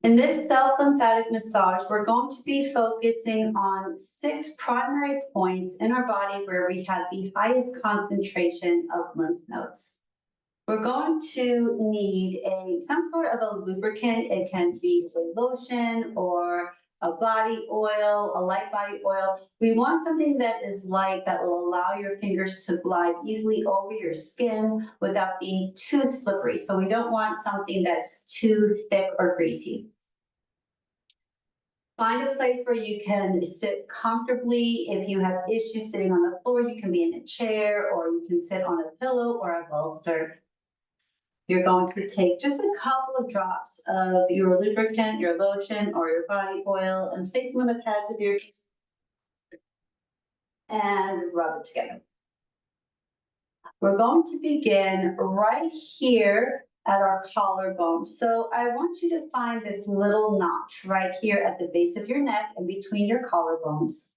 In this self-lymphatic massage, we're going to be focusing on 6 primary points in our body where we have the highest concentration of lymph nodes. We're going to need some sort of a lubricant. It can be a lotion or a body oil, a light body oil. We want something that is light that will allow your fingers to glide easily over your skin without being too slippery. So we don't want something that's too thick or greasy. Find a place where you can sit comfortably. If you have issues sitting on the floor, you can be in a chair or you can sit on a pillow or a bolster. You're going to take just a couple of drops of your lubricant, your lotion, or your body oil and place them on the pads of your face and rub it together. We're going to begin right here at our collarbone. So I want you to find this little notch right here at the base of your neck and between your collarbones.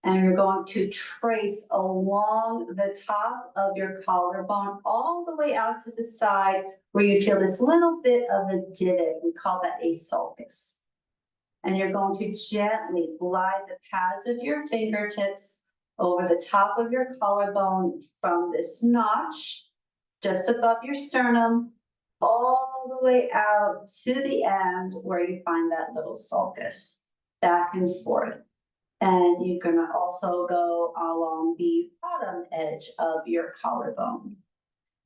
And you're going to trace along the top of your collarbone all the way out to the side where you feel this little bit of a divot. We call that a sulcus. And you're going to gently glide the pads of your fingertips over the top of your collarbone from this notch just above your sternum all the way out to the end where you find that little sulcus, back and forth. And you're going to also go along the bottom edge of your collarbone.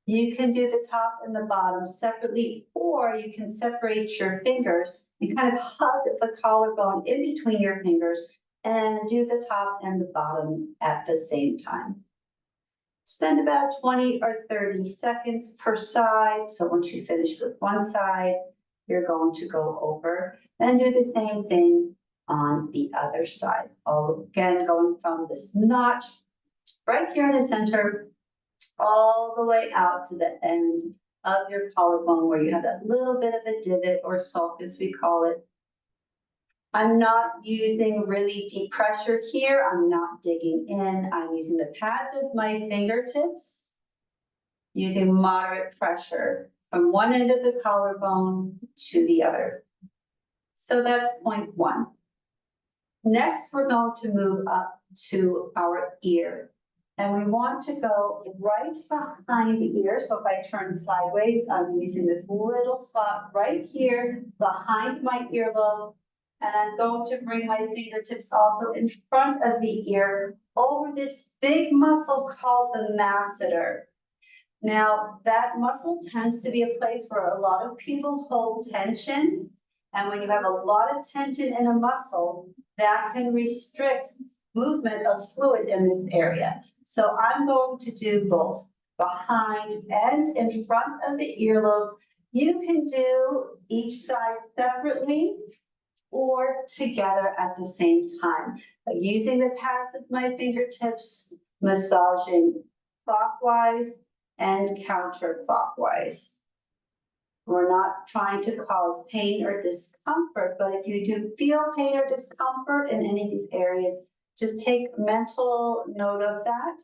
You can do the top and the bottom separately, or you can separate your fingers and kind of hug the collarbone in between your fingers and do the top and the bottom at the same time. Spend about 20 or 30 seconds per side. So once you finish with one side, you're going to go over and do the same thing on the other side. Again, going from this notch right here in the center, all the way out to the end of your collarbone where you have that little bit of a divot or sulcus, we call it. I'm not using really deep pressure here. I'm not digging in. I'm using the pads of my fingertips, using moderate pressure from one end of the collarbone to the other. So that's point 1. Next, we're going to move up to our ear. And we want to go right behind the ear. So if I turn sideways, I'm using this little spot right here behind my earlobe. And I'm going to bring my fingertips also in front of the ear over this big muscle called the masseter. Now, that muscle tends to be a place where a lot of people hold tension. And when you have a lot of tension in a muscle, that can restrict movement of fluid in this area. So I'm going to do both behind and in front of the earlobe. You can do each side separately or together at the same time. Using the pads of my fingertips, massaging clockwise and counterclockwise. We're not trying to cause pain or discomfort, but if you do feel pain or discomfort in any of these areas, just take mental note of that.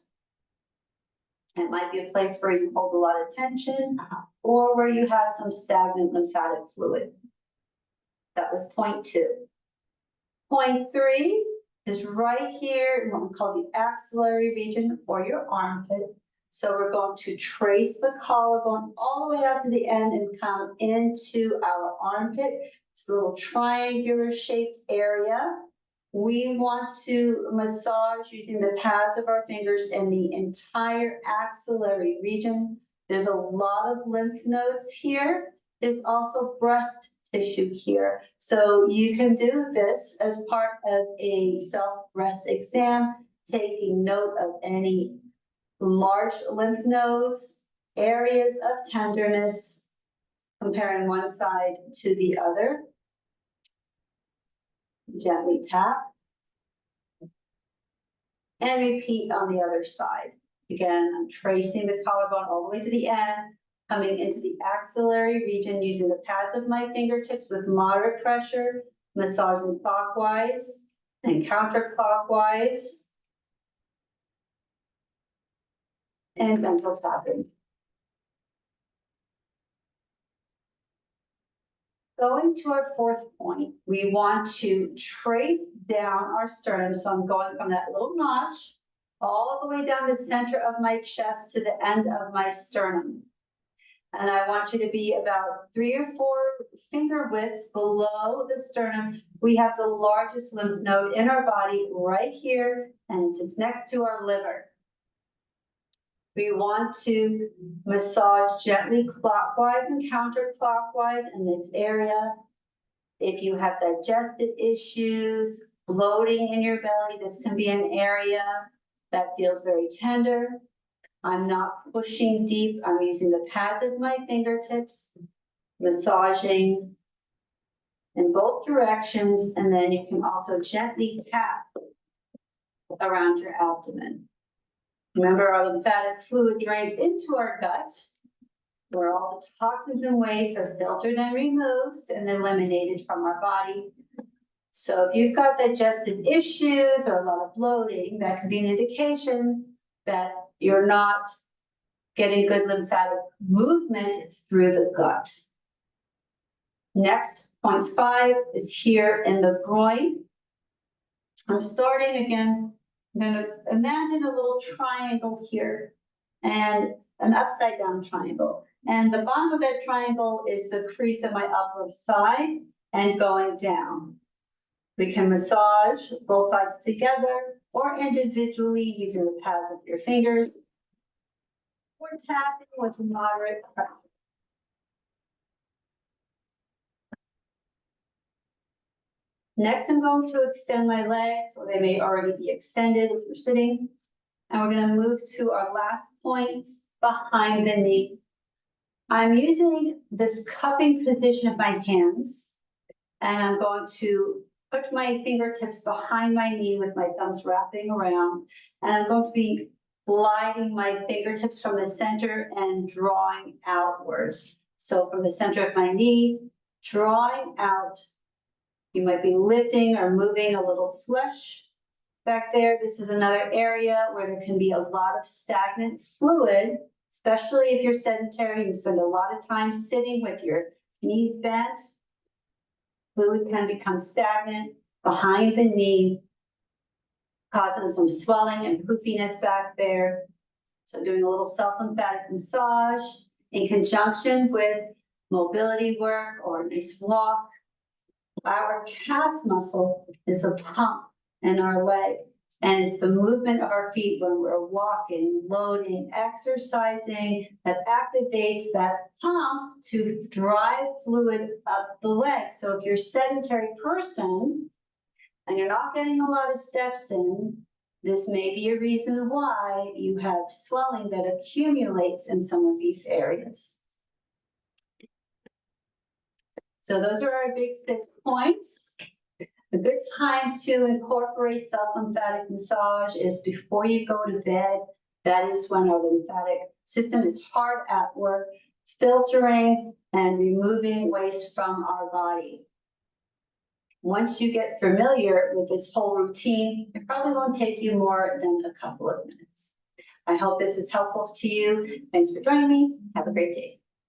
It might be a place where you hold a lot of tension or where you have some stagnant lymphatic fluid. That was point 2. Point 3 is right here in what we call the axillary region or your armpit. So we're going to trace the collarbone all the way out to the end and come into our armpit. It's a little triangular shaped area. We want to massage using the pads of our fingers in the entire axillary region. There's a lot of lymph nodes here. There's also breast tissue here. So you can do this as part of a self-breast exam, taking note of any large lymph nodes, areas of tenderness, comparing one side to the other. Gently tap. And repeat on the other side. Again, I'm tracing the collarbone all the way to the end, coming into the axillary region using the pads of my fingertips with moderate pressure, massaging clockwise and counterclockwise. And gentle tapping. Going to our fourth point, we want to trace down our sternum. So I'm going from that little notch all the way down the center of my chest to the end of my sternum. And I want you to be about 3 or 4 finger widths below the sternum. We have the largest lymph node in our body right here, and it sits next to our liver. We want to massage gently clockwise and counterclockwise in this area. If you have digestive issues, bloating in your belly, this can be an area that feels very tender. I'm not pushing deep. I'm using the pads of my fingertips, massaging in both directions, and then you can also gently tap around your abdomen. Remember, our lymphatic fluid drains into our gut, where all the toxins and waste are filtered and removed and eliminated from our body. So if you've got digestive issues or a lot of bloating, that could be an indication that you're not getting good lymphatic movement through the gut. Next, point 5 is here in the groin. I'm starting again. I'm going to imagine a little triangle here and an upside down triangle. And the bottom of that triangle is the crease of my upper thigh and going down. We can massage both sides together or individually using the pads of your fingers or tapping with moderate pressure. Next, I'm going to extend my legs, or they may already be extended if you're sitting. And we're going to move to our last point, behind the knee. I'm using this cupping position of my hands, and I'm going to put my fingertips behind my knee with my thumbs wrapping around, and I'm going to be gliding my fingertips from the center and drawing outwards. So from the center of my knee, drawing out. You might be lifting or moving a little flesh back there. This is another area where there can be a lot of stagnant fluid, especially if you're sedentary and spend a lot of time sitting with your knees bent. Fluid can become stagnant behind the knee, causing some swelling and poofiness back there. So doing a little self-lymphatic massage in conjunction with mobility work or a nice walk. Our calf muscle is a pump in our leg, and it's the movement of our feet when we're walking, loading, exercising that activates that pump to drive fluid up the leg. So if you're a sedentary person and you're not getting a lot of steps in, this may be a reason why you have swelling that accumulates in some of these areas. So those are our big 6 points. A good time to incorporate self-lymphatic massage is before you go to bed. That is when our lymphatic system is hard at work, filtering and removing waste from our body. Once you get familiar with this whole routine, it probably won't take you more than a couple of minutes. I hope this is helpful to you. Thanks for joining me. Have a great day.